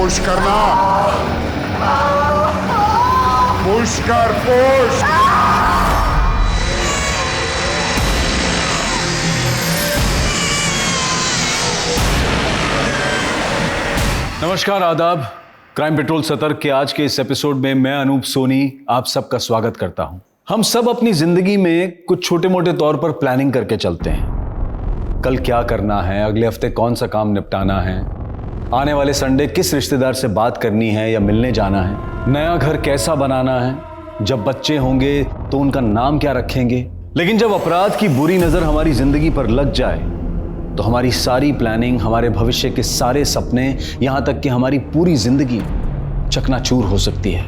Push करना, push कर, push. नमस्कार, आदाब। क्राइम पेट्रोल सतर्क के आज के इस एपिसोड में मैं अनूप सोनी आप सबका स्वागत करता हूं। हम सब अपनी जिंदगी में कुछ छोटे मोटे तौर पर प्लानिंग करके चलते हैं। कल क्या करना है, अगले हफ्ते कौन सा काम निपटाना है, आने वाले संडे किस रिश्तेदार से बात करनी है या मिलने जाना है, नया घर कैसा बनाना है, जब बच्चे होंगे तो उनका नाम क्या रखेंगे। लेकिन जब अपराध की बुरी नजर हमारी जिंदगी पर लग जाए तो हमारी सारी प्लानिंग, हमारे भविष्य के सारे सपने, यहां तक कि हमारी पूरी जिंदगी चकनाचूर हो सकती है।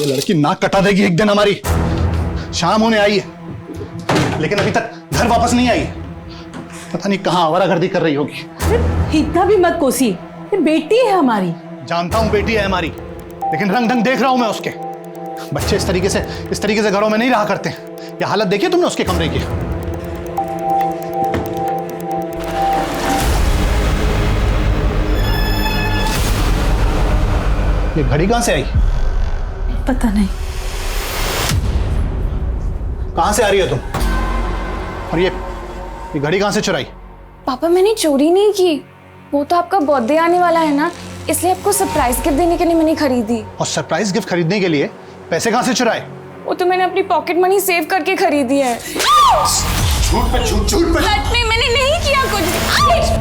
ये लड़की नाक कटा देगी एक दिन हमारी। शाम होने आई है लेकिन अभी तक घर वापस नहीं आई। पता नहीं कहां आवारागर्दी कर रही होगी। इतना भी मत कोसी, ये बेटी है हमारी। जानता हूं बेटी है हमारी, लेकिन रंग ढंग देख रहा हूं मैं उसके। बच्चे इस तरीके से घरों में नहीं रहा करते। ये हालत देखी तुमने उसके कमरे की? ये घड़ी कहां से आई? पता नहीं। कहां से आ रही हो तुम? और ये घड़ी कहां से चुराई? पापा, मैंने चोरी नहीं की। वो तो आपका बर्थडे आने वाला है ना, इसलिए आपको सरप्राइज गिफ्ट देने के लिए मैंने खरीदी। और सरप्राइज गिफ्ट खरीदने के लिए पैसे कहां से चुराए? वो तो मैंने अपनी पॉकेट मनी सेव करके खरीदी है। झूठ पे सच में मैंने नहीं किया कुछ।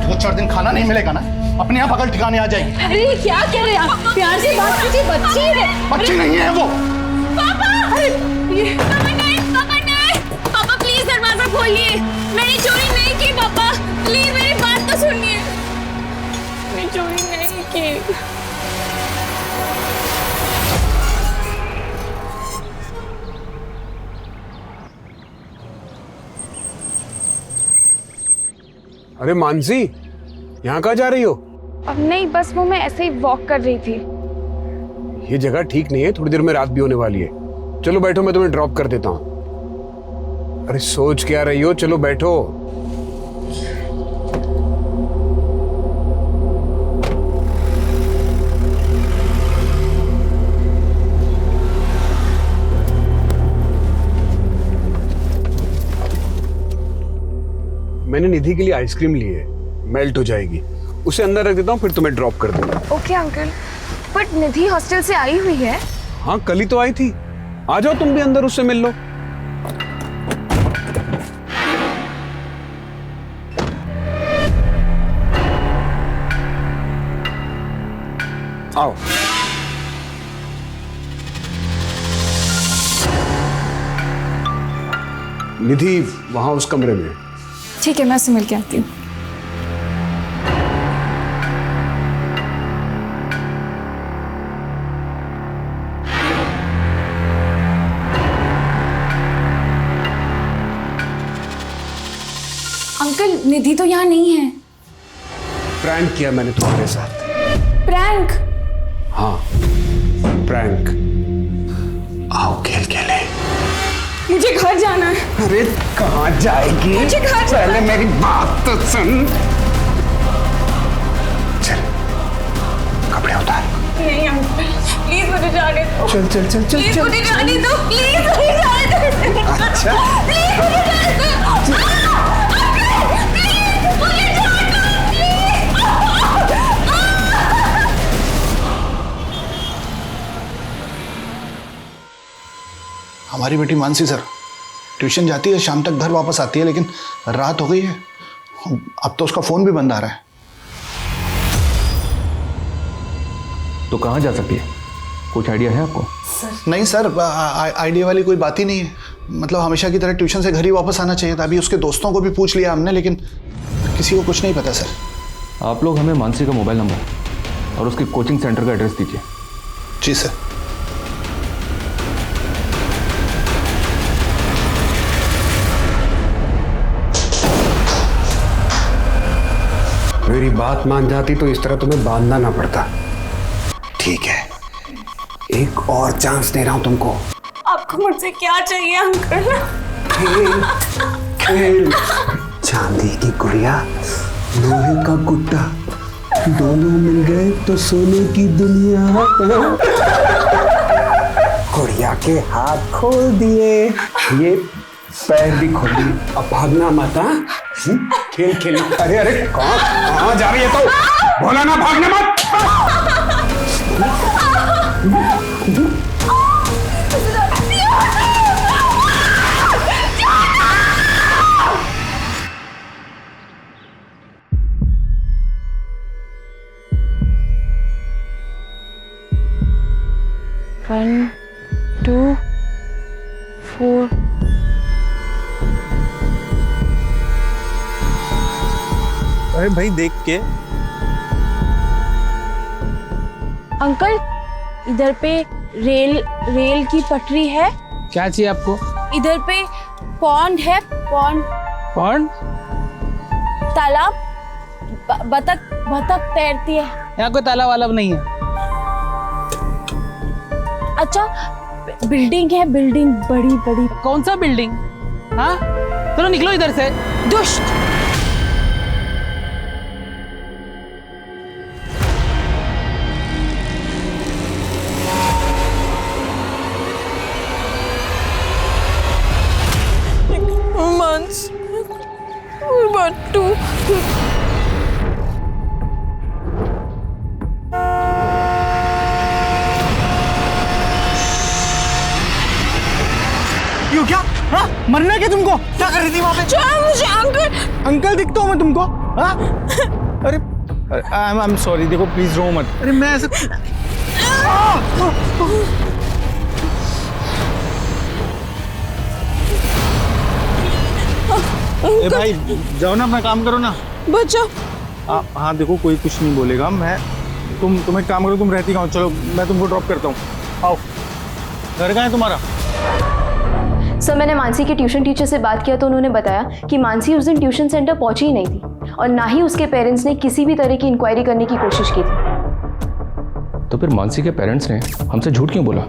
2-4 दिन खाना नहीं मिलेगा ना, अपने आप अकल ठिकाने आ जाएगी। अरे क्या कर रहे हैं आप? प्यार से बात कीजिए, बच्ची है। बच्ची नहीं है वो। पापा, ये पापा प्लीज दरवाजा खोलिए। मैंने चोरी नहीं की पापा, प्लीज मेरी बात तो सुनिए। मैंने चोरी नहीं की। अरे मानसी, यहाँ कहाँ जा रही हो? अब नहीं, बस वो मैं ऐसे ही वॉक कर रही थी। ये जगह ठीक नहीं है, थोड़ी देर में रात भी होने वाली है। चलो बैठो, मैं तुम्हें ड्रॉप कर देता हूँ। अरे सोच क्या रही हो, चलो बैठो। मैंने निधि के लिए आइसक्रीम ली है, मेल्ट हो जाएगी। उसे अंदर रख देता हूँ, फिर तुम्हें ड्रॉप कर दूंगा। Okay uncle, but Nidhi hostel से आई हुई है। हाँ, कल ही तो आई थी। आ जाओ तुम भी अंदर, उससे मिल लो। आओ। निधि वहां उस कमरे में। ठीक है, मैं उससे मिल के आती हूँ। अंकल, निधि तो यहाँ नहीं है। प्रैंक किया मैंने तुम्हारे साथ। प्रैंक? हाँ, प्रैंक। आओ खेल खेले। मुझे घर जाना है। अरे कहाँ जाएगी? मुझे घर जाना पहले मेरी बात तो सुन। चल, कपड़े उतार। नहीं अंकल, प्लीज मुझे जाने दो। चल चल चल चल प्लीज चल। मुझे जाने दो, प्लीज मुझे जाने दो। अच्छा। प्लीज मुझे जाने दो। अंकल, प्लीज मुझे जाने दो, प्लीज। हमारी बेटी मानसी सर ट्यूशन जाती है, शाम तक घर वापस आती है, लेकिन रात हो गई है। अब तो उसका फोन भी बंद आ रहा है। तो कहां जा सकती है, कुछ आइडिया है आपको? नहीं सर, आइडिया वाली कोई बात ही नहीं है। मतलब हमेशा की तरह ट्यूशन से घर ही वापस आना चाहिए था। अभी उसके दोस्तों को भी पूछ लिया हमने, लेकिन किसी को कुछ नहीं पता सर। आप लोग हमें मानसी का मोबाइल नंबर और उसके कोचिंग सेंटर का एड्रेस दीजिए। जी सर। मेरी बात मान जाती तो इस तरह तुम्हें बांधना ना पड़ता। ठीक है, एक और चांस दे रहा हूं तुमको। आपको मुझसे क्या चाहिए अंकल? खेल खेल चांदी की गुड़िया, लोहे का गुड्डा, दोनों मिल गए तो सोने की दुनिया। गुड़िया के हाथ खोल दिए, ये पैर भी खोल दिए। अब भागना मत, हाँ? खेल खेल। अरे अरे कहाँ जा रही है तो? बोला ना भागना मत। One, 2, 4. अरे भाई देख के। अंकल, इधर पे रेल की पटरी है। क्या चाहिए आपको? इधर पे पॉन्ड है, पॉन्ड। पॉन्ड? तालाब, बतख तैरती है। यहाँ कोई तालाब वालाब नहीं है। अच्छा, बिल्डिंग है, बिल्डिंग बड़ी बड़ी। कौन सा बिल्डिंग? हाँ, चलो निकलो इधर से। दुष्ट। बट्टू। क्यों, क्या? हाँ, मरना क्या तुमको? क्या कर रही थी वहाँ पे? मुझे अंकल। अंकल दिखता हूँ मैं तुमको? हाँ? अरे आई एम सॉरी, देखो प्लीज रो मत। अरे मैं ऐसे ए भाई जाओ ना, अपना काम करो ना। बच्चा। हाँ देखो, कोई कुछ नहीं बोलेगा। तुम एक काम करो, तुम रहती कहाँ हो? चलो मैं तुमको ड्रॉप करता हूँ। आओ। घर कहाँ है तुम्हारा? सर, मैंने मानसी के ट्यूशन टीचर से बात किया तो उन्होंने बताया कि मानसी उस दिन ट्यूशन सेंटर पहुंची ही नहीं थी और ना ही उसके पेरेंट्स ने किसी भी तरह की इंक्वायरी करने की कोशिश की थी। तो फिर मानसी के पेरेंट्स ने हमसे झूठ क्यों बोला?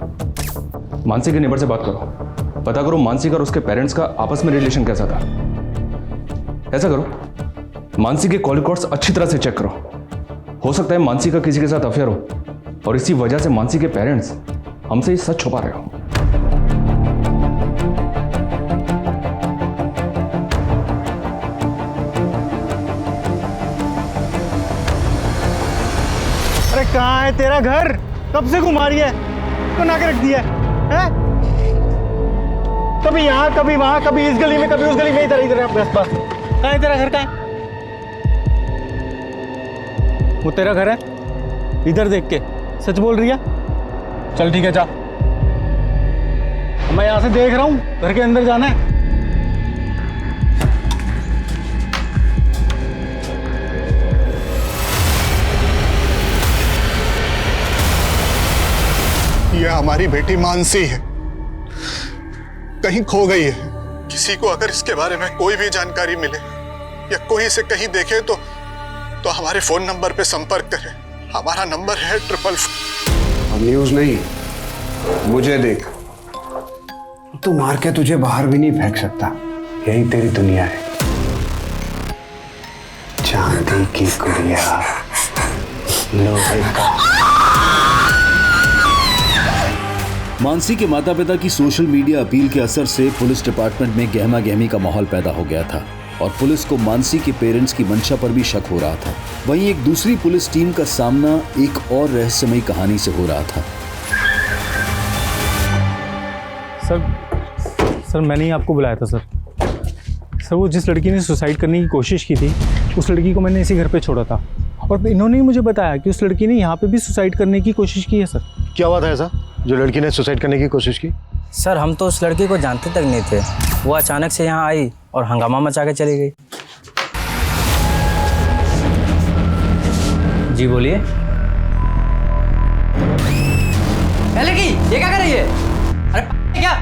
मानसी के नेबर से बात करो, पता करो मानसी का और उसके पेरेंट्स का आपस में रिलेशन कैसा था। ऐसा करो, मानसी के कॉल रिकॉर्ड्स अच्छी तरह से चेक करो। हो सकता है मानसी का किसी के साथ अफेयर हो और इसी वजह से मानसी के पेरेंट्स हमसे ये सच छुपा रहे हो। अरे कहाँ है तेरा घर? कब से घुमा रही है? बना के रख दिया है? कभी यहाँ कभी वहां, कभी इस गली में कभी उस गली में, इधर इधर बस। कहाँ है तेरा घर? कहाँ है वो? तेरा घर है इधर देख के सच बोल रही है? चल ठीक है, जा। मैं यहाँ से देख रहा हूँ, घर के अंदर जाना है। ये हमारी बेटी मानसी है, कहीं खो गई है। किसी को अगर इसके बारे में कोई भी जानकारी मिले या कोई इसे कहीं देखे तो हमारे फोन नंबर पे संपर्क करें। हमारा नंबर है 444। न्यूज नहीं, मुझे देख। तू मार के तुझे बाहर भी नहीं फेंक सकता, यही तेरी दुनिया है। चांदी की गुड़िया, लोहे का। मानसी के माता पिता की सोशल मीडिया अपील के असर से पुलिस डिपार्टमेंट में गहमा गहमी का माहौल पैदा हो गया था और पुलिस को मानसी के पेरेंट्स की मंशा पर भी शक हो रहा था। वहीं एक दूसरी पुलिस टीम का सामना एक और रहस्यमयी कहानी से हो रहा था। सर मैंने ही आपको बुलाया था सर। वो जिस लड़की ने सुसाइड करने की कोशिश की थी, उस लड़की को मैंने इसी घर पे छोड़ा था और इन्होंने ही मुझे बताया कि उस लड़की ने यहाँ पे भी सुसाइड करने की कोशिश की है। सर क्या हुआ था ऐसा जो लड़की ने सुसाइड करने की कोशिश की? सर हम तो उस लड़की को जानते तक नहीं थे, वो अचानक से यहाँ आई और हंगामा मचा के चली गई। जी बोलिए। लड़की ये क्या कर रही है? अरे क्या?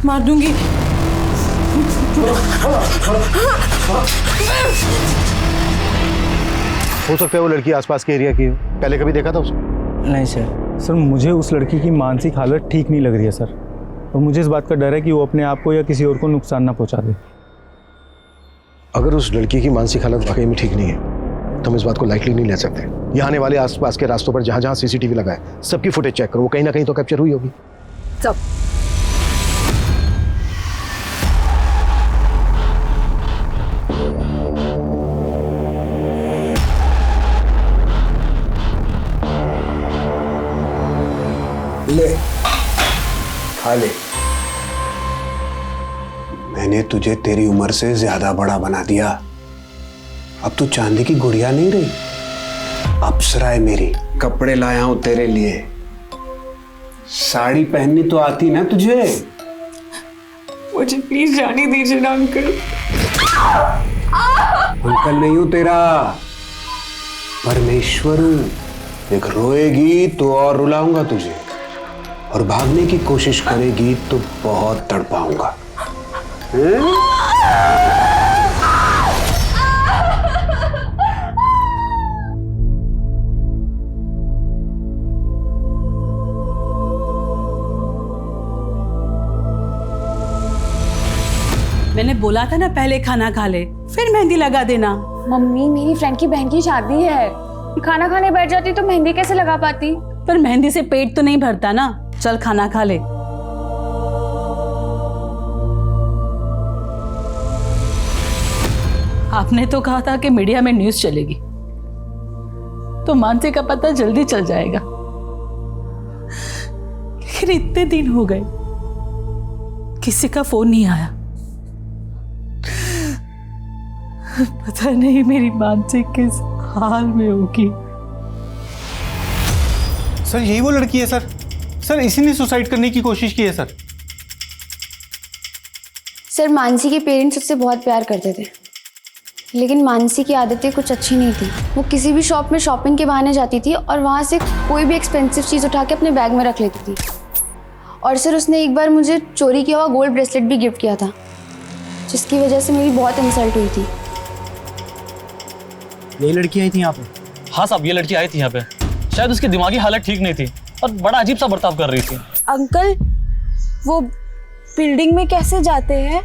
मार दूंगी। हो सकता है वो लड़की आसपास के एरिया की हो। पहले कभी देखा था उसे? नहीं सर। मुझे उस लड़की की मानसिक हालत ठीक नहीं लग रही है सर, और मुझे इस बात का डर है कि वो अपने आप को या किसी और को नुकसान ना पहुंचा दे। अगर उस लड़की की मानसिक हालत वाकई में ठीक नहीं है तो हम इस बात को लाइटली नहीं ले सकते। यहाँ आने वाले आसपास के रास्तों पर जहाँ जहाँ सीसीटीवी लगा है सबकी फुटेज चेक करो, वो कहीं ना कहीं तो कैप्चर हुई होगी। सब ले खा ले। मैंने तुझे तेरी उम्र से ज्यादा बड़ा बना दिया। अब तू चांदी की गुड़िया नहीं रही, अप्सरा है मेरी। कपड़े लाया हूं तेरे लिए। साड़ी पहननी तो आती ना तुझे? मुझे प्लीज जाने दीजिए ना अंकल। अंकल नहीं हूं तेरा, परमेश्वर हूं। एक रोएगी तो और रुलाऊंगा तुझे, और भागने की कोशिश करेगी तो बहुत तड़पाऊंगा। मैंने बोला था ना पहले खाना खा ले फिर मेहंदी लगा देना। मम्मी मेरी फ्रेंड की बहन की शादी है, खाना खाने बैठ जाती तो मेहंदी कैसे लगा पाती? पर मेहंदी से पेट तो नहीं भरता ना। चल खाना खा ले। आपने तो कहा था कि मीडिया में न्यूज़ चलेगी तो मानसी का पता जल्दी चल जाएगा, लेकिन इतने दिन हो गए किसी का फोन नहीं आया। पता नहीं मेरी मानसी किस हाल में होगी। सर यही वो लड़की है सर। सर इसी ने सुसाइड करने की कोशिश की है सर। सर मानसी के पेरेंट्स उससे बहुत प्यार करते थे, लेकिन मानसी की आदतें कुछ अच्छी नहीं थी। वो किसी भी शॉप में शॉपिंग के बहाने जाती थी और वहाँ से कोई भी एक्सपेंसिव चीज़ उठा के अपने बैग में रख लेती थी। और सर उसने एक बार मुझे चोरी किया हुआ गोल्ड ब्रेसलेट भी गिफ्ट किया था, जिसकी वजह से मेरी बहुत इंसल्ट हुई थी। यही लड़की आई थी यहाँ पे? हाँ साहब, ये लड़की आई थी यहाँ पे। शायद उसकी दिमागी हालत ठीक नहीं थी और बड़ा अजीब सा बर्ताव कर रही थी। अंकल वो बिल्डिंग में कैसे जाते हैं?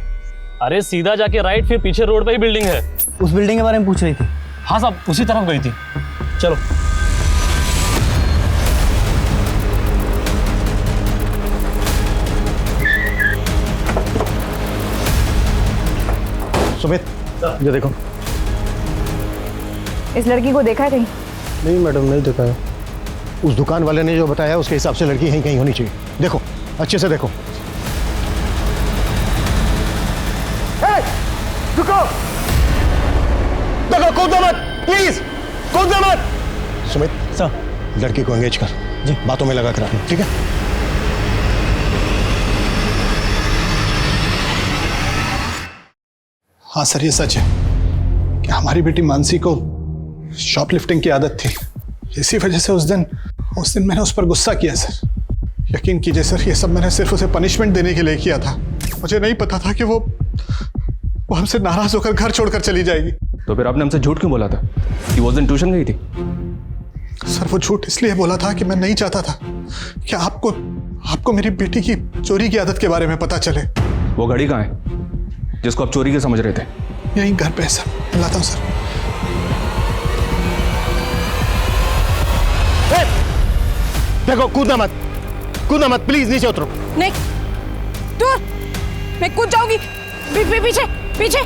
अरे सीधा जाके राइट, फिर पीछे रोड पे ही बिल्डिंग है। उस बिल्डिंग के बारे में पूछ रही थी? हाँ साहब, उसी तरफ गई थी। चलो। सुमित ये देखो। इस लड़की को देखा है कहीं? नहीं मैडम, नहीं देखा है। उस दुकान वाले ने जो बताया उसके हिसाब से लड़की यहीं कहीं होनी चाहिए। देखो अच्छे से देखो। रुको, देखो, कूदो मत प्लीज, कूदो मत। सुमित सर, लड़की को एंगेज कर जी, बातों में लगा कर रखना, ठीक है? हाँ सर, ये सच है कि हमारी बेटी मानसी को शॉपलिफ्टिंग की आदत थी। इसी वजह से उस दिन मैंने उस पर गुस्सा किया सर। यकीन कीजिए सर, ये सब मैंने सिर्फ उसे पनिशमेंट देने के लिए किया था। मुझे नहीं पता था कि वो हमसे नाराज होकर घर छोड़कर चली जाएगी। तो फिर आपने हमसे झूठ क्यों बोला था कि वो उस दिन ट्यूशन गई थी? सर वो झूठ इसलिए बोला था कि मैं नहीं चाहता था कि आपको मेरी बेटी की चोरी की आदत के बारे में पता चले। वो घड़ी कहाँ है जिसको आप चोरी के समझ रहे थे? यहीं घर पे है सर, लाता हूँ सर। देखो, कूदना मत प्लीज, नीचे उतरो। नहीं दूर, मैं कूद जाऊंगी। पीछे पीछे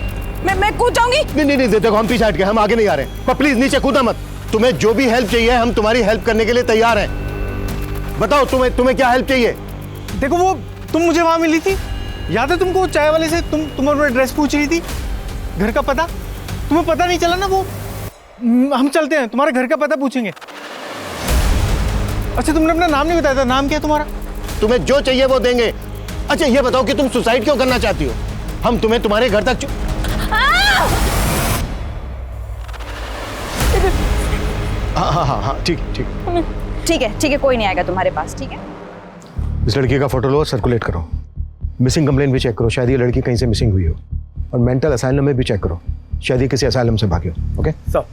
मैं कूद जाऊंगी। नहीं, देखो हम पीछे हट गए, हम आगे नहीं आ रहे, पर प्लीज नीचे कूदना मत। तुम्हें जो भी हेल्प चाहिए हम तुम्हारी हेल्प करने के लिए तैयार हैं। बताओ तुम्हें क्या हेल्प चाहिए? देखो वो तुम मुझे वहां मिली थी, याद है तुमको? चाय वाले से तुम अपना एड्रेस पूछ रही थी, घर का पता। तुम्हें पता नहीं चला ना? वो हम चलते हैं, तुम्हारे घर का पता पूछेंगे। अच्छा तुमने अपना नाम नहीं बताया था, नाम क्या है तुम्हारा? तुम्हें जो चाहिए वो देंगे। अच्छा ये बताओ कि तुम सुसाइड क्यों करना चाहती हो? हम तुम्हें तुम्हारे घर तक हाँ, ठीक है, कोई नहीं आएगा तुम्हारे पास, ठीक है? इस लड़की का फोटो लो और सर्कुलेट करो। मिसिंग कंप्लेंट भी चेक करो, शायद ये लड़की कहीं से मिसिंग हुई हो। और मेंटल असाइलम में भी चेक करो, शायद ये किसी असाइलम से भागी हो। Okay sir.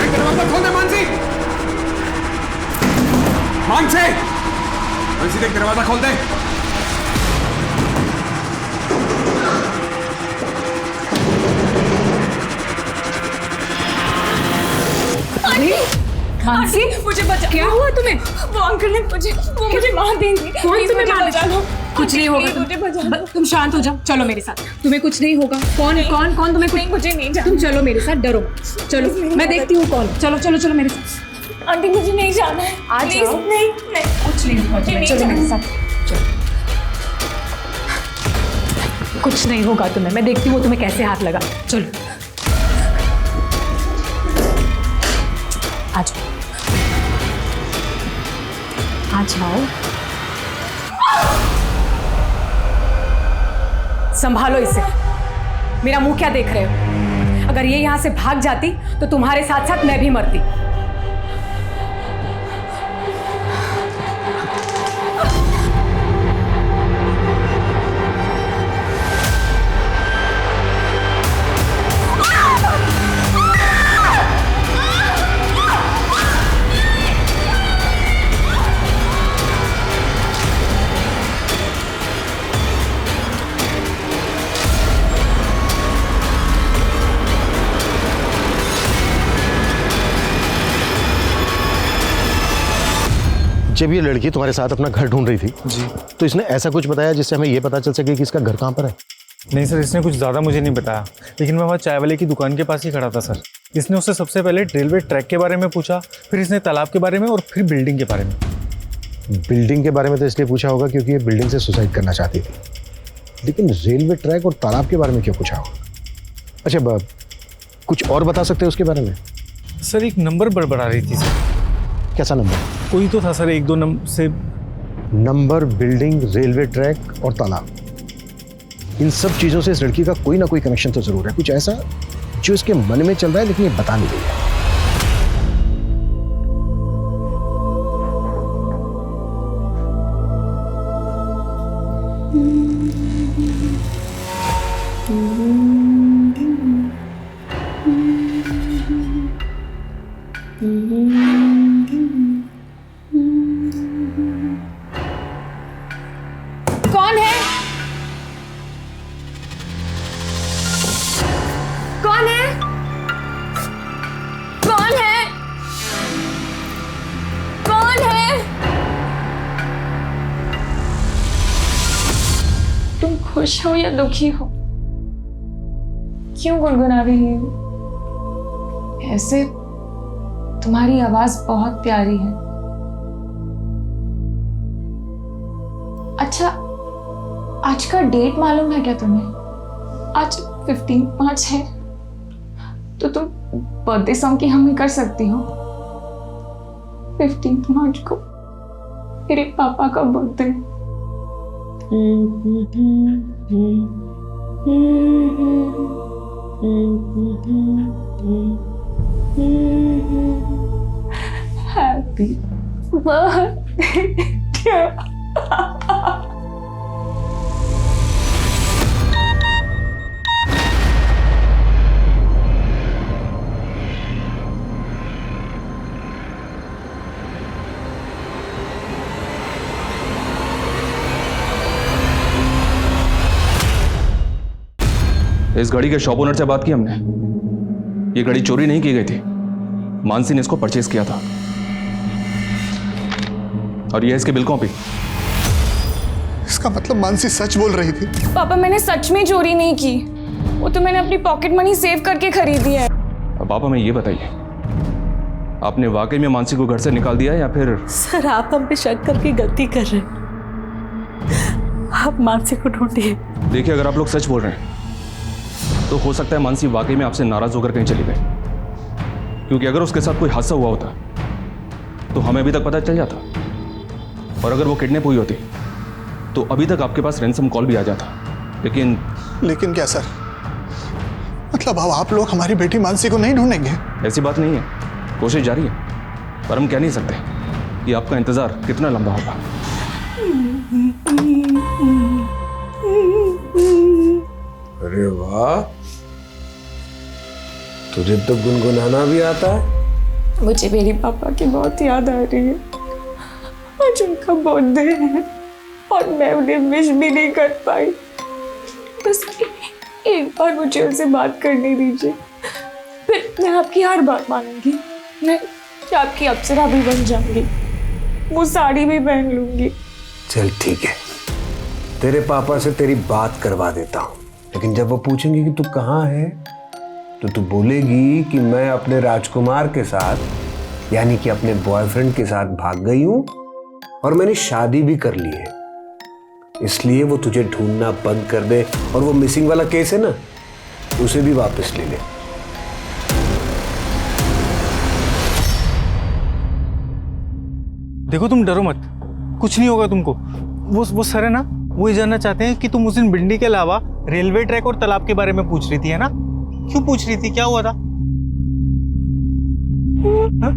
देख दरवाजा खोल दे मानसी। मानसी, मानसी देख दरवाजा खोल दे। मानसी, मुझे बचा। क्या हुआ तुम्हें? वो अंकल ने मुझे मार देंगे। कौन तुम्हें मार देगा? कुछ नहीं होगा। तुम शांत हो जाओ, चलो मेरे साथ। तुम्हें कुछ नहीं होगा। कौन कौन कौन तुम्हें कुछ? मुझे नहीं जाना। तुम चलो मेरे साथ, डरो। चलो मैं देखती हूँ कौन। चलो चलो चलो मेरे साथ। आंटी मुझे नहीं जाना है। आज Please, नहीं कुछ नहीं होगा। चलो मेरे साथ। कुछ नहीं होगा तुम्हें। मैं देखती हूँ तुम्हें कैसे हाथ लगा। चलो आ जाओ, आ जाओ। संभालो इसे। मेरा मुंह क्या देख रहे हो? अगर ये यहां से भाग जाती तो तुम्हारे साथ साथ मैं भी मरती। जब ये लड़की तुम्हारे साथ अपना घर ढूंढ रही थी जी, तो इसने ऐसा कुछ बताया जिससे हमें ये पता चल सके कि इसका घर कहाँ पर है? नहीं सर, इसने कुछ ज़्यादा मुझे नहीं बताया, लेकिन मैं वहाँ चाय वाले की दुकान के पास ही खड़ा था सर। इसने उससे सबसे पहले रेलवे ट्रैक के बारे में पूछा, फिर इसने तालाब के बारे में और फिर बिल्डिंग के बारे में। बिल्डिंग के बारे में तो इसलिए पूछा होगा क्योंकि ये बिल्डिंग से सुसाइड करना चाहती थी, लेकिन रेलवे ट्रैक और तालाब के बारे में क्यों पूछा होगा? अच्छा, कुछ और बता सकते हैं उसके बारे में? सर एक नंबर बड़बड़ा रही थी सर। कैसा नंबर? कोई तो था सर, 1-2 नंबर से। नंबर, बिल्डिंग, रेलवे ट्रैक और तालाब, इन सब चीज़ों से इस लड़की का कोई ना कोई कनेक्शन तो जरूर है। कुछ ऐसा जो इसके मन में चल रहा है लेकिन ये बता नहीं रही है। कौन है? कौन है? कौन है? कौन है? तुम खुश हो या दुखी हो? क्यों गुनगुना रही हो? ऐसे तुम्हारी आवाज बहुत प्यारी है। अच्छा, आज का डेट मालूम है क्या तुम्हें? आज 15 मार्च है, तो तुम बर्थडे सॉन्ग की हमें कर सकती हो। 15 मार्च को मेरे पापा का बर्थडे। Happy birthday. इस घड़ी के शॉप ओनर से बात की हमने। ये घड़ी चोरी नहीं की गई थी, मानसी ने इसको परचेज किया था। और ये इसकी बिल कॉपी। इसका मतलब मानसी सच बोल रही थी? पापा, मैंने सच में चोरी नहीं की, वो तो मैंने अपनी पॉकेट मनी सेव करके खरीदी है। अब आप हमें ये बताइए, आपने वाकई में मानसी को घर से निकाल दिया या फिर? सर, आप हम पे शक करके गलती कर रहे हैं। आप मानसी को ढूंढिए। देखिए, अगर आप लोग सच बोल रहे हैं तो हो सकता है मानसी वाकई में आपसे नाराज होकर कहीं चली गई, क्योंकि अगर उसके साथ कोई हादसा हुआ होता तो हमें अभी तक पता चल जाता, और अगर वो किडनैप हुई होती तो अभी तक आपके पास रैंसम कॉल भी आ जाता। लेकिन क्या सर? मतलब अब आप लोग हमारी बेटी मानसी को नहीं ढूंढेंगे? ऐसी बात नहीं है, कोशिश जारी है, पर हम कह नहीं सकते कि आपका इंतजार कितना लंबा होगा। अरे वाह, तुझे तो गुनगुनाना भी आता है। मुझे मेरे पापा की बहुत याद आ रही है। आज उनका बर्थडे है और मैं उन्हें विश भी नहीं कर पाई। बस एक बार मुझे उनसे बात करने दीजिए, फिर मैं आपकी हर बात मानूंगी। मैं आपकी अप्सरा भी बन जाऊंगी, वो साड़ी भी पहन लूंगी। चल ठीक है, तेरे पापा से तेरी बात करवा देता हूँ, लेकिन जब वो पूछेंगे कि तू कहाँ है तो तू बोलेगी कि मैं अपने राजकुमार के साथ, यानी कि अपने बॉयफ्रेंड के साथ भाग गई हूँ और मैंने शादी भी कर ली है, इसलिए वो तुझे ढूंढना बंद कर दे और वो मिसिंग वाला केस है ना, उसे भी वापस ले ले। देखो तुम डरो मत, कुछ नहीं होगा तुमको। वो सर है ना, वो ये जानना चाहते हैं कि तुम उस दिन भिंडी के अलावा रेलवे ट्रैक और तालाब के बारे में पूछ रही थी, है ना? क्यों पूछ रही थी, क्या हुआ था? हा?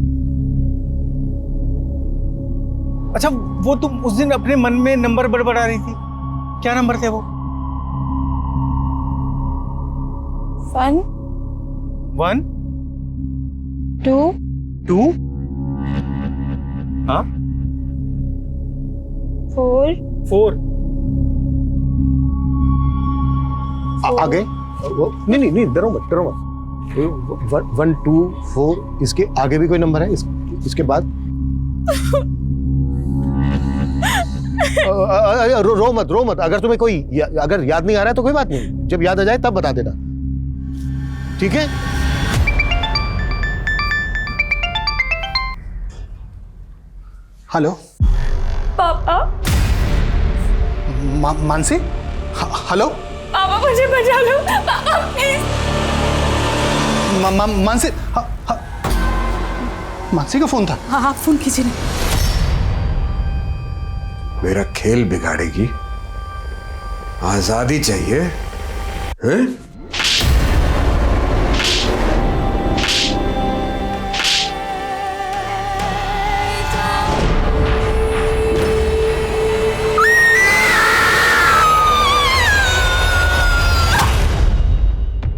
अच्छा, वो तुम उस दिन अपने मन में नंबर बड़बड़ा रही थी, क्या नंबर थे वो? 1 1 2 2 हाँ 4 आगे नहीं, डरो मत। 1 2 4, इसके आगे भी कोई नंबर है? इसके बाद रो मत। अगर तुम्हें अगर याद नहीं आ रहा है तो कोई बात नहीं, जब याद आ जाए तब बता देना, ठीक है? हेलो पापा। मानसी, हेलो पापा मुझे बचा लो पापा प्लीज। मानसी, मानसी का फोन था? हाँ आप फोन कीजिए ना। मेरा खेल बिगाड़ेगी, आजादी चाहिए हैं?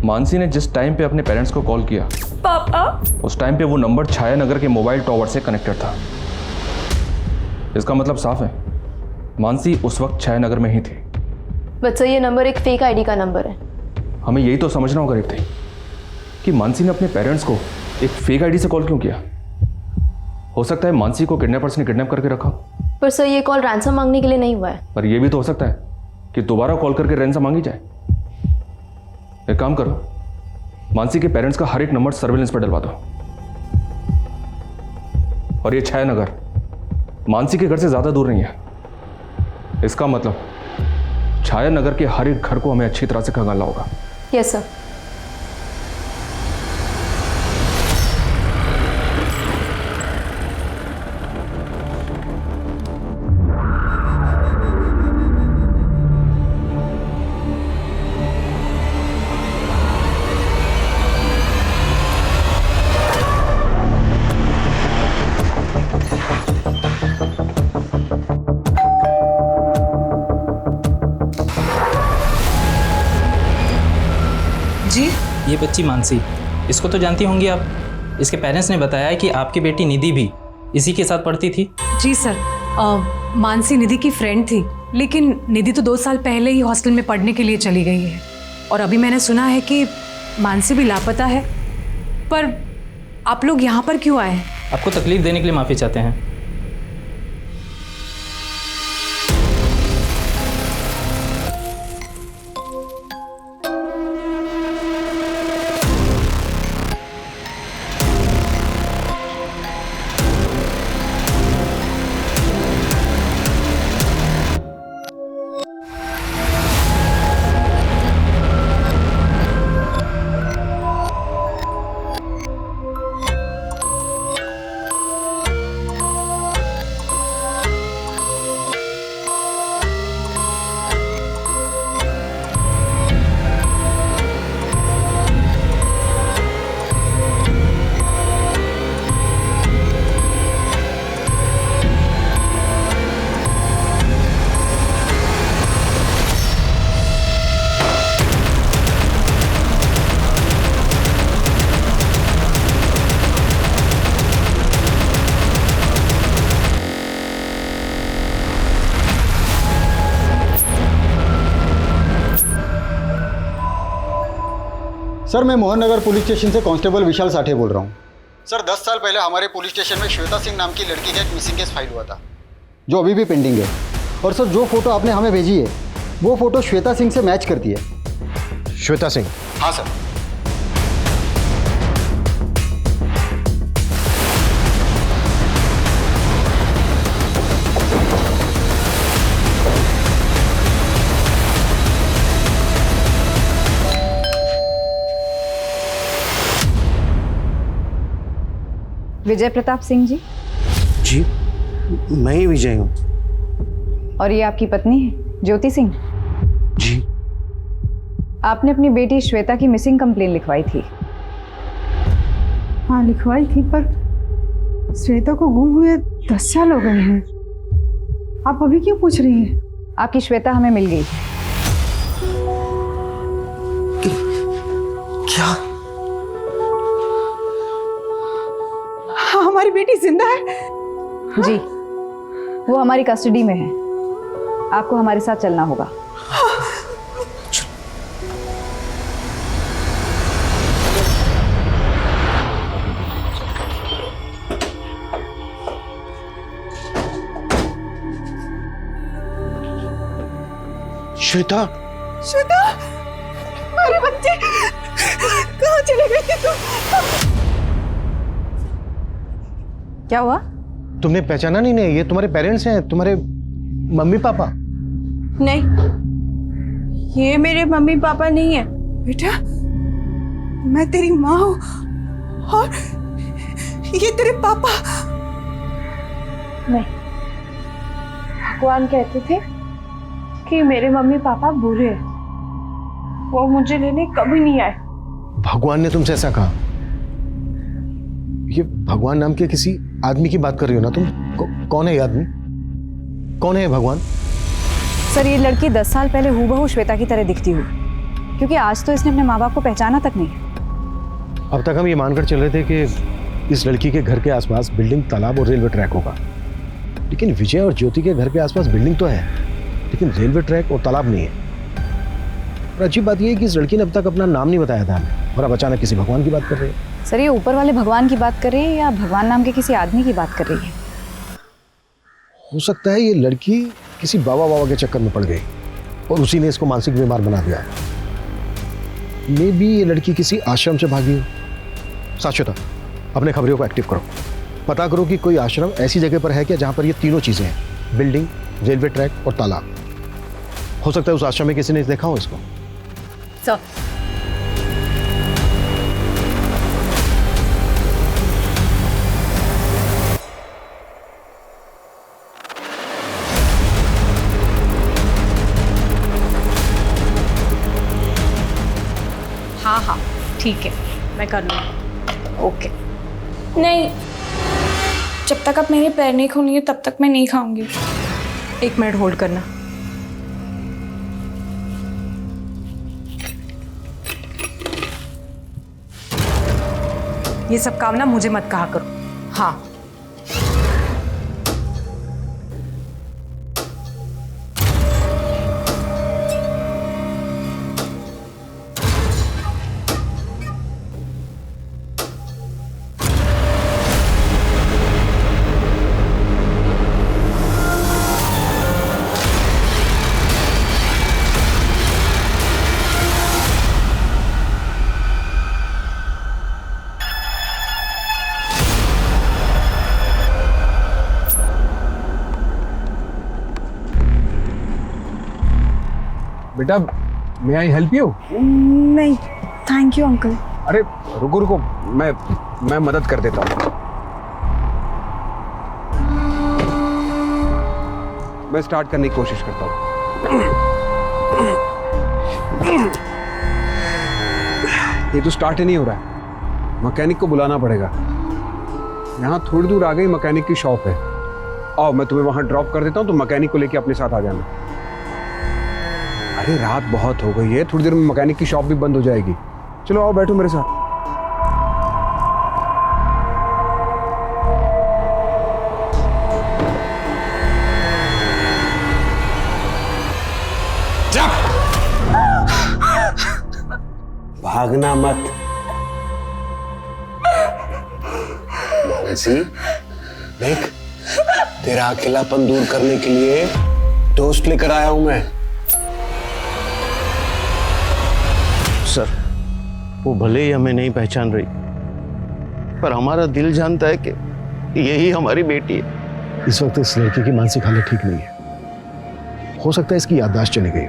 मानसी ने जिस टाइम पे अपने पेरेंट्स को कॉल किया पापा, उस टाइम पे वो नंबर छाया नगर के मोबाइल टावर से कनेक्टेड था। इसका मतलब साफ है, मानसी उस वक्त छाया नगर में ही थी। बच्चा, ये नंबर एक फेक आईडी का नंबर है। हमें यही तो समझना होगा रिक्ति कि मानसी ने अपने पेरेंट्स को एक फेक आईडी से कॉल क्यों किया। हो सकता है मानसी को किडनैपर्स ने किडनैप करके रखा, पर सर ये कॉल रैंसम मांगने के लिए नहीं हुआ है। पर यह भी तो हो सकता है कि दोबारा कॉल करके रैंसम मांगी जाए। एक काम करो, मानसी के पेरेंट्स का हर एक नंबर सर्विलेंस पर डलवा दो। और ये छाया नगर मानसी के घर से ज्यादा दूर नहीं है। इसका मतलब छाया नगर के हर एक घर को हमें अच्छी तरह से खंगालना होगा। Yes sir. जी, ये बच्ची मानसी, इसको तो जानती होंगी आप। इसके पेरेंट्स ने बताया है कि आपकी बेटी निधि भी इसी के साथ पढ़ती थी। जी सर, मानसी निधि की फ्रेंड थी, लेकिन निधि तो 2 साल पहले ही हॉस्टल में पढ़ने के लिए चली गई है और अभी मैंने सुना है कि मानसी भी लापता है। पर आप लोग यहाँ पर क्यों आए हैं? आपको तकलीफ देने के लिए माफ़ी चाहते हैं। सर मैं मोहन नगर पुलिस स्टेशन से कांस्टेबल विशाल साठे बोल रहा हूँ। सर 10 साल पहले हमारे पुलिस स्टेशन में श्वेता सिंह नाम की लड़की का एक मिसिंग केस फाइल हुआ था, जो अभी भी पेंडिंग है। और सर जो फोटो आपने हमें भेजी है वो फोटो श्वेता सिंह से मैच करती है। श्वेता सिंह? हाँ सर। विजय प्रताप सिंह जी? जी मैं ही विजय हूँ। और ये आपकी पत्नी है ज्योति सिंह? जी। आपने अपनी बेटी श्वेता की मिसिंग कंप्लेन लिखवाई थी। हाँ लिखवाई थी, पर श्वेता को गुम हुए 10 साल हो गए हैं। आप अभी क्यों पूछ रही हैं? आपकी श्वेता हमें मिल गई। क्या? हमारी बेटी जिंदा है? जी, वो हमारी कस्टडी में है। आपको हमारे साथ चलना होगा। श्वेता? श्वेता, हमारे बच्चे कहाँ चले गए थे तुम? क्या हुआ? तुमने पहचाना नहीं? नहीं, ये तुम्हारे पेरेंट्स हैं, तुम्हारे मम्मी पापा। नहीं, ये मेरे मम्मी पापा नहीं है। बेटा, मैं तेरी माँ हूँ और ये तेरे पापा। नहीं, भगवान कहते थे कि मेरे मम्मी पापा बुरे हैं, वो मुझे लेने कभी नहीं आए। भगवान ने तुमसे ऐसा कहा? ये भगवान नाम के किसी आदमी की बात कर रही हो ना तुम? कौन है ये आदमी? कौन है ये भगवान? सर ये लड़की 10 साल पहले हूबहू श्वेता की तरह दिखती हुई, क्योंकि आज तो इसने अपने माँ बाप को पहचाना तक नहीं। अब तक हम ये मानकर चल रहे थे कि इस लड़की के घर के आसपास बिल्डिंग, तालाब और रेलवे ट्रैक होगा, लेकिन विजय और ज्योति के घर के आसपास बिल्डिंग तो है, लेकिन रेलवे ट्रैक और तालाब नहीं है। और अजीब बात यह है कि इस लड़की ने अब तक अपना नाम नहीं बताया था हमें, और अब अचानक किसी भगवान की बात कर रही है। सर ये ऊपर वाले भगवान की बात कर रही है या भगवान नाम के किसी आदमी की बात कर रही है? हो सकता है ये लड़की किसी बाबा के चक्कर में पड़ गई और उसी ने इसको मानसिक बीमार बना दिया। मे बी ये लड़की किसी आश्रम से भागी हो। साक्षता, अपने खबरों को एक्टिव करो, पता करो कि कोई आश्रम ऐसी जगह पर है क्या जहां पर ये तीनों चीजें हैं, बिल्डिंग, रेलवे ट्रैक और तालाब। हो सकता है उस आश्रम में किसी ने देखा हो इसको। सर हाँ ठीक है, मैं कर लूँगी। ओके। नहीं, जब तक आप मेरे पैर नहीं खोलेंगे तब तक मैं नहीं खाऊंगी। 1 मिनट होल्ड करना। ये सब काम ना मुझे मत कहा करो। हाँ बेटा, मे आई हेल्प यू? नहीं, थैंक यू अंकल। अरे रुको रुको, मैं मदद कर देता हूँ। मैं स्टार्ट करने की कोशिश करता हूँ। ये तो स्टार्ट ही नहीं हो रहा है, मैकेनिक को बुलाना पड़ेगा। यहाँ थोड़ी दूर आ गई मैकेनिक की शॉप है। आओ मैं तुम्हें वहां ड्रॉप कर देता हूँ, तो मैकेनिक को लेके अपने साथ आ जाना। अरे रात बहुत हो गई है, थोड़ी देर में मैकेनिक की शॉप भी बंद हो जाएगी। चलो आओ बैठो मेरे साथ। भागना मत। मानसी, देख, तेरा अकेलापन दूर करने के लिए दोस्त लेकर आया हूं मैं। सर, वो भले ही हमें नहीं पहचान रही, पर हमारा दिल जानता है कि यही हमारी बेटी है। इस वक्त इस लड़की की मानसिक हालत ठीक नहीं है, हो सकता है इसकी याददाश्त चली गई।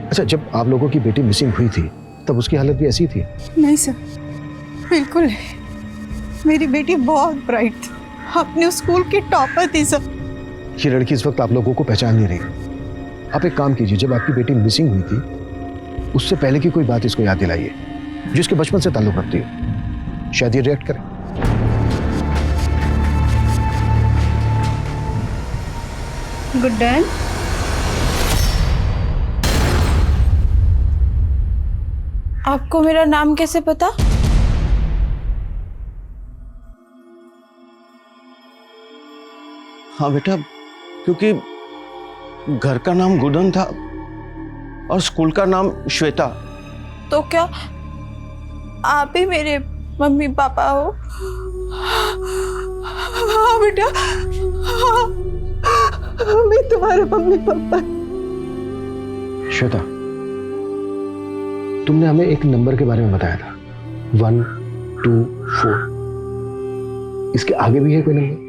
अच्छा, जब आप लोगों की बेटी मिसिंग हुई थी तब उसकी हालत भी ऐसी थी? नहीं सर, बिल्कुल नहीं। मेरी बेटी बहुत ब्राइट थी, अपने स्कूल की टॉपर थी सर। ये लड़की इस वक्त आप लोगों को पहचान नहीं रही। आप एक काम कीजिए, जब आपकी बेटी मिसिंग हुई थी उससे पहले की कोई बात इसको याद दिलाइए जिसके बचपन से ताल्लुक रखती हो, शायद ये रिएक्ट करे। Good dad. आपको मेरा नाम कैसे पता? हाँ बेटा, क्योंकि घर का नाम गुडन था और स्कूल का नाम श्वेता। तो क्या आप ही मेरे मम्मी पापा हो? हाँ बेटा, हाँ, मैं तुम्हारे मम्मी पापा। श्वेता, तुमने हमें एक नंबर के बारे में बताया था, 1 2 4। इसके आगे भी है कोई नंबर?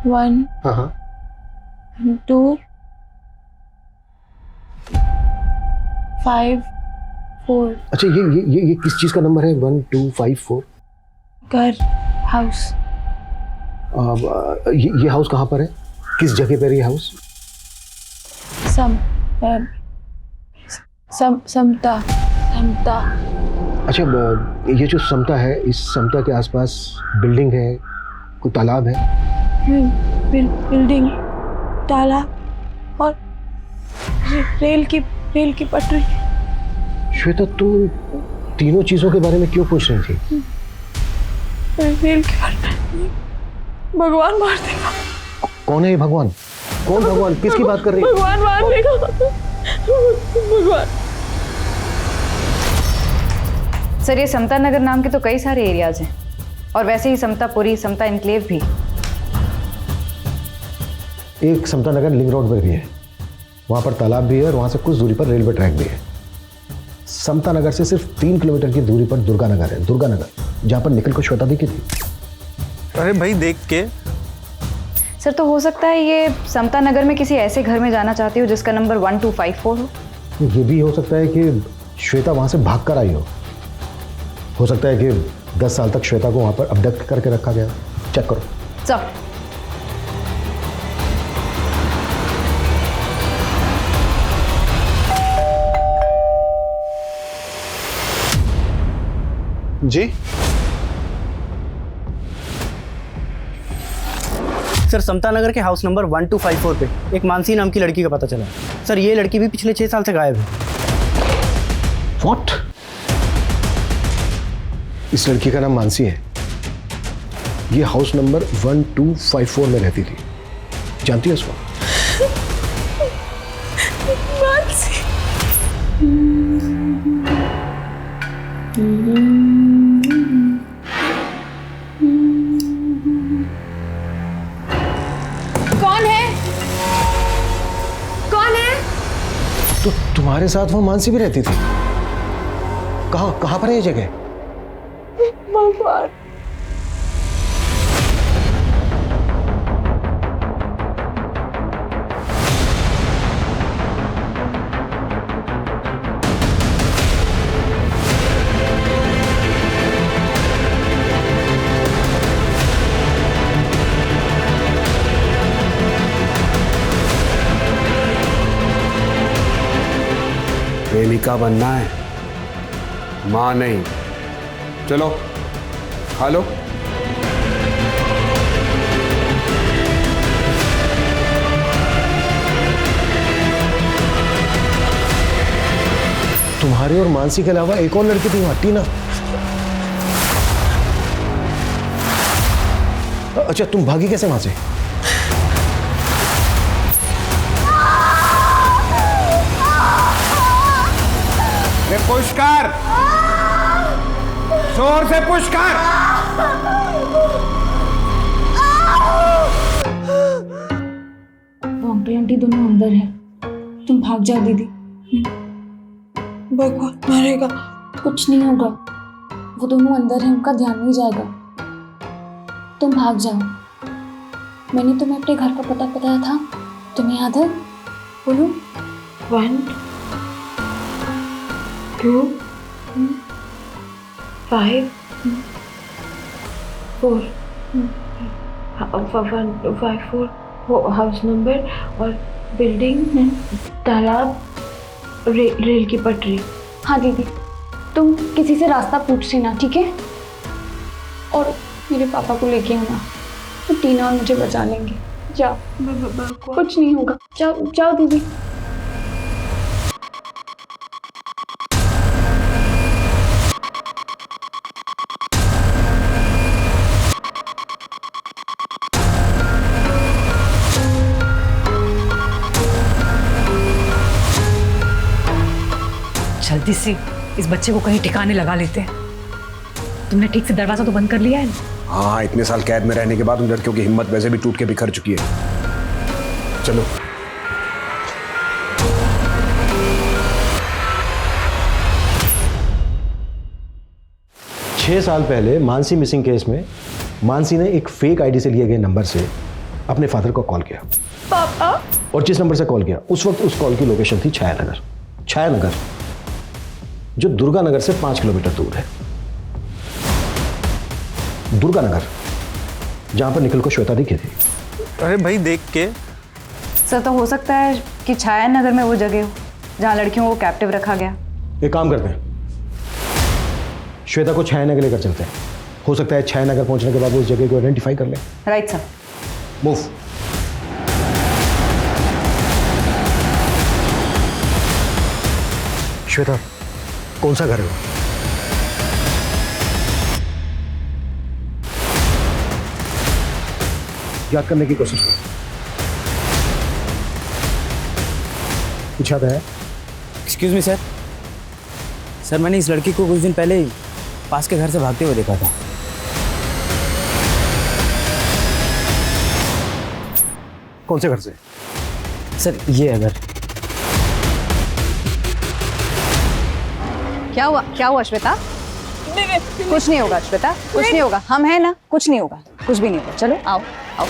1 हाँ 2 5 4। अच्छा, ये किस चीज का नंबर है? 1 2 5 4? घर, हाउस। ये हाउस कहाँ पर है? किस जगह पर ये हाउस? समता। अच्छा, ये जो समता है, इस समता के आसपास बिल्डिंग है, कोई तालाब है? बिल्डिंग, तालाब और रेल की पटरी। श्वेता, तुम तीनों चीजों के बारे में क्यों पूछ रही थी? रेल की पटरी, भगवान मार देगा। कौन है ये भगवान? कौन भगवान? किसकी बात कर रही है? भगवान मार देगा, भगवान। सर, ये समता नगर नाम के तो कई सारे एरियाज हैं, और वैसे ही समतापुरी, समता इनक्लेव भी। एक समता नगर लिंक रोड पर भी है, वहाँ पर तालाब भी है और वहाँ से कुछ दूरी पर रेलवे ट्रैक भी है। समता नगर से सिर्फ 3 किलोमीटर की दूरी पर दुर्गा नगर है, दुर्गा नगर, जहाँ पर निखिल को श्वेता दिखी थी। अरे भाई, देख के। सर, तो हो सकता है ये समता नगर में किसी ऐसे घर में जाना चाहती हो जिसका नंबर 1254 हो। ये भी हो सकता है कि श्वेता वहाँ से भाग कर आई हो सकता है कि 10 साल तक श्वेता को वहाँ पर अबडक्ट करके रखा गया। चेक करो। सर, जी सर, समता नगर के हाउस नंबर 1254 पे एक मानसी नाम की लड़की का पता चला। सर, ये लड़की भी पिछले 6 साल से गायब है। What? इस लड़की का नाम मानसी है। ये हाउस नंबर 1254 में रहती थी। जानती है उसको? मानसी। कौन है? तो तुम्हारे साथ वो मानसी भी रहती थी? कहाँ पर है ये जगह? भगवान। प्रेमिका बनना है, माँ नहीं। चलो खा लो। तुम्हारी और मानसी के अलावा एक और लड़की थी वहां, टीना। अच्छा, तुम भागी कैसे वहां से? पुश कर, जोर से पुश कर। वो अंकल आंटी दोनों अंदर है, तुम भाग जाओ दीदी। भगवान मारेगा। कुछ नहीं होगा, वो दोनों अंदर है, उनका ध्यान नहीं जाएगा। तुम भाग जाओ। मैंने तुम्हें अपने घर का पता बताया था, तुम्हें याद है? बोलो। 1 2 5 4 154 वो हाउस नंबर और बिल्डिंग, तालाब, रेल की पटरी। हाँ दीदी, तुम किसी से रास्ता पूछ लेना, ठीक है? और मेरे पापा को लेके आना, तो टीना और मुझे बचा लेंगे। जाओ, कुछ नहीं होगा, जाओ जाओ दीदी। जल्दी से इस बच्चे को कहीं ठिकाने लगा लेते हैं। तुमने ठीक से दरवाजा तो बंद कर लिया है ना? हाँ, इतने साल कैद में रहने के बाद उन लड़कियों की हिम्मत वैसे भी टूट के बिखर चुकी है। चलो। छह साल पहले मानसी मिसिंग केस में मानसी ने एक फेक आईडी से लिए गए नंबर से अपने फादर को कॉल किया। पापा। और जिस नंबर से कॉल किया उस वक्त उस कॉल की लोकेशन थी छायानगर। छायानगर जो दुर्गानगर से 5 किलोमीटर दूर है। दुर्गानगर जहां पर निखिल को श्वेता दिखी थी। अरे भाई देख के। सर तो हो सकता है कि छाया नगर में वो जगह हो जहां लड़कियों को कैप्टिव रखा गया। एक काम करते हैं, श्वेता को छायानगर लेकर चलते हैं। हो सकता है छायानगर पहुंचने के बाद वो उस जगह को आइडेंटिफाई कर ले। Right sir. मूव। श्वेता, कौन सा घर है वो? याद करने की कोशिश करो। कुछ याद है? Excuse me sir. सर मैंने इस लड़की को कुछ दिन पहले ही पास के घर से भागते हुए देखा था। कौन से घर से? सर ये है घर। क्या हुआ श्वेता? कुछ नहीं होगा श्वेता, कुछ नहीं होगा, हम हैं ना, कुछ नहीं होगा, कुछ भी नहीं होगा। चलो आओ आओ।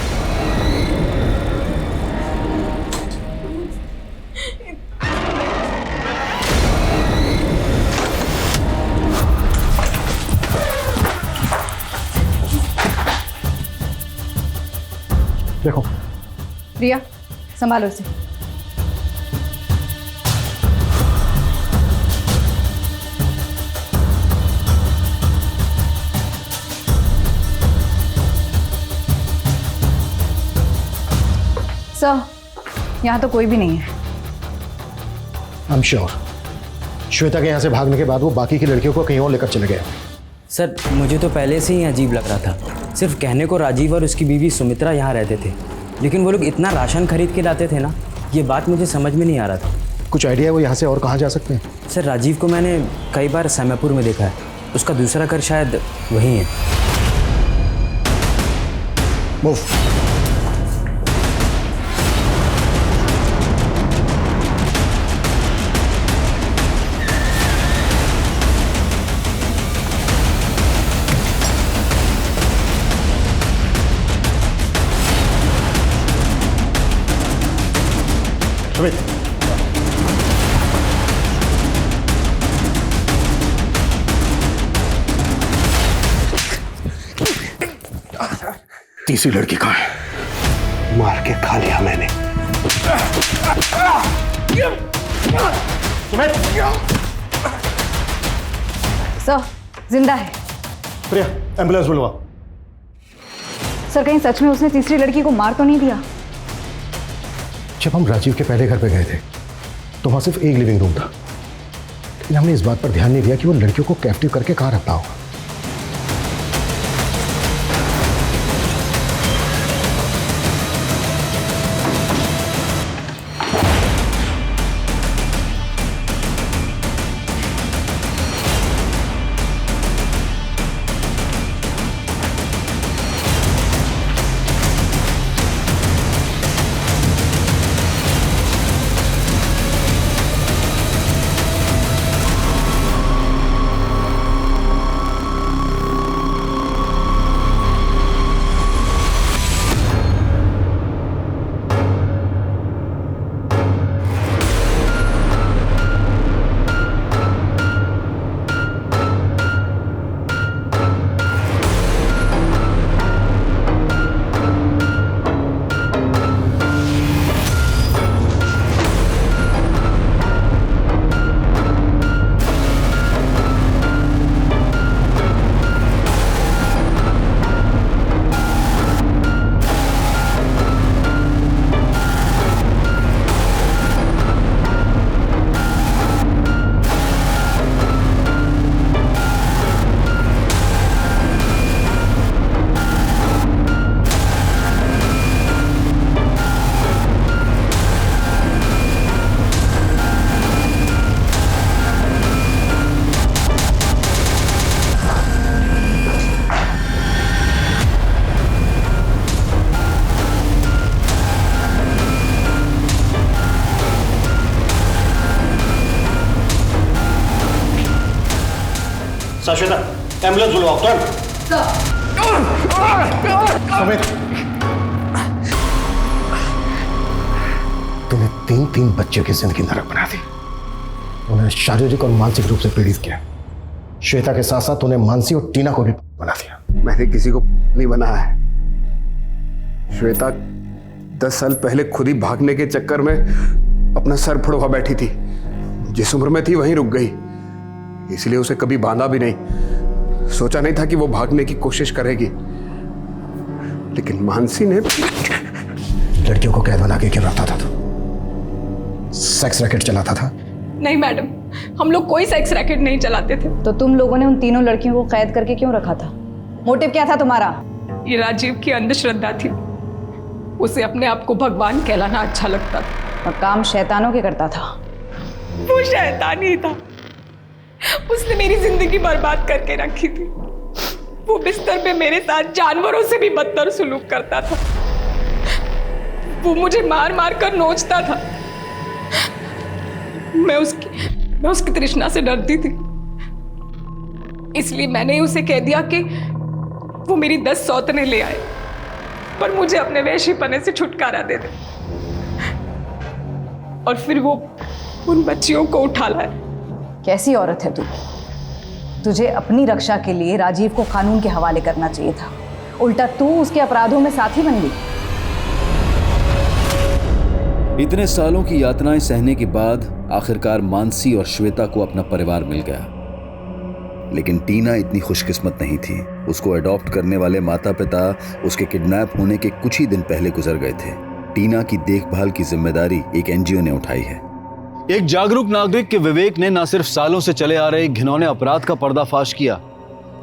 देखो रिया, संभालो इसे। सर, यहाँ तो कोई भी नहीं है। आई एम श्योर श्वेता के यहाँ से भागने के बाद वो बाकी की लड़कियों को कहीं और लेकर चले गए। सर मुझे तो पहले से ही अजीब लग रहा था। सिर्फ कहने को राजीव और उसकी बीवी सुमित्रा यहाँ रहते थे, लेकिन वो लोग इतना राशन खरीद के लाते थे ना, ये बात मुझे समझ में नहीं आ रहा था। कुछ आइडिया है वो यहाँ से और कहाँ जा सकते हैं? सर राजीव को मैंने कई बार सैमापुर में देखा है, उसका दूसरा घर शायद वहीं है। मूव। तीसरी लड़की कहाँ है? मार के खा लिया मैंने। सर जिंदा है। प्रिया, एम्बुलेंस बुलवा। सर कहीं सच में उसने तीसरी लड़की को मार तो नहीं दिया? जब हम राजीव के पहले घर पे गए थे तो वहां सिर्फ एक लिविंग रूम था, लेकिन हमने इस बात पर ध्यान नहीं दिया कि वो लड़कियों को कैप्टिव करके कहाँ रखता होगा। श्वेता एम्बुलेंस बुलवाओ तुरंत। तूने 3 बच्चों की जिंदगी नरक बना दी, उन्हें शारीरिक और मानसिक रूप से पीड़ित किया। श्वेता के साथ साथ उन्हें मानसी और टीना को भी बना दिया। मैंने किसी को नहीं बनाया है। श्वेता 10 साल पहले खुद ही भागने के चक्कर में अपना सर फुड़वा बैठी थी। जिस उम्र में थी वहीं रुक गई, इसलिए उसे कभी बांधा भी नहीं। सोचा नहीं था कि वो भागने की कोशिश करेगी, लेकिन मानसी ने। लड़कियों को कैद बना के क्यों रखता था तू? सेक्स रैकेट चलाता था? नहीं मैडम, हम लोग कोई सेक्स रैकेट नहीं चलाते थे। तो तुम लोगों ने उन तीनों लड़कियों को कैद करके क्यों रखा था? मोटिव क्या था तुम्हारा? ये राजीव की अंधश्रद्धा थी। उसे अपने आप को भगवान कहलाना अच्छा लगता था। और काम शैतानों के करता था। वो शैतान ही था। उसने मेरी जिंदगी बर्बाद करके रखी थी। वो बिस्तर पे मेरे साथ जानवरों से भी बदतर सुलूक करता था। वो मुझे मार मार कर नोचता था। मैं उसकी तृष्णा से डरती थी, इसलिए मैंने उसे कह दिया कि वो मेरी 10 सौतने ले आए, पर मुझे अपने वैश्यपने से छुटकारा दे दे। और फिर वो उन बच्चियों को उठा लाए। कैसी औरत है तू? तुझे अपनी रक्षा के लिए राजीव को कानून के हवाले करना चाहिए था, उल्टा तू उसके अपराधों में साथी बन गई। इतने सालों की यातनाएं सहने के बाद आखिरकार मानसी और श्वेता को अपना परिवार मिल गया। लेकिन टीना इतनी खुशकिस्मत नहीं थी। उसको अडॉप्ट करने वाले माता पिता उसके किडनैप होने के कुछ ही दिन पहले गुजर गए थे। टीना की देखभाल की जिम्मेदारी एक एनजीओ ने उठाई है। एक जागरूक नागरिक के विवेक ने न सिर्फ सालों से चले आ रहे घिनौने अपराध का पर्दाफाश किया,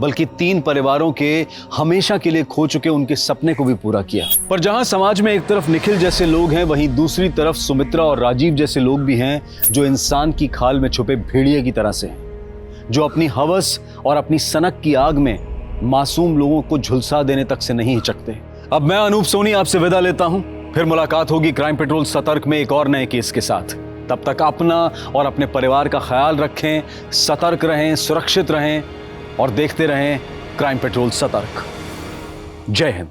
बल्कि 3 परिवारों के हमेशा के लिए खो चुके उनके सपने को भी पूरा किया। पर जहां समाज में एक तरफ निखिल जैसे लोग हैं, वहीं दूसरी तरफ सुमित्रा और राजीव जैसे लोग भी हैं जो इंसान की खाल में छुपे भेड़िए की तरह से हैं, जो अपनी हवस और अपनी सनक की आग में मासूम लोगों को झुलसा देने तक से नहीं हिचकते। अब मैं अनूप सोनी आपसे विदा लेता हूं। फिर मुलाकात होगी क्राइम पेट्रोल सतर्क में एक और नए केस के साथ। तब तक अपना और अपने परिवार का ख्याल रखें, सतर्क रहें, सुरक्षित रहें और देखते रहें क्राइम पेट्रोल सतर्क। जय हिंद।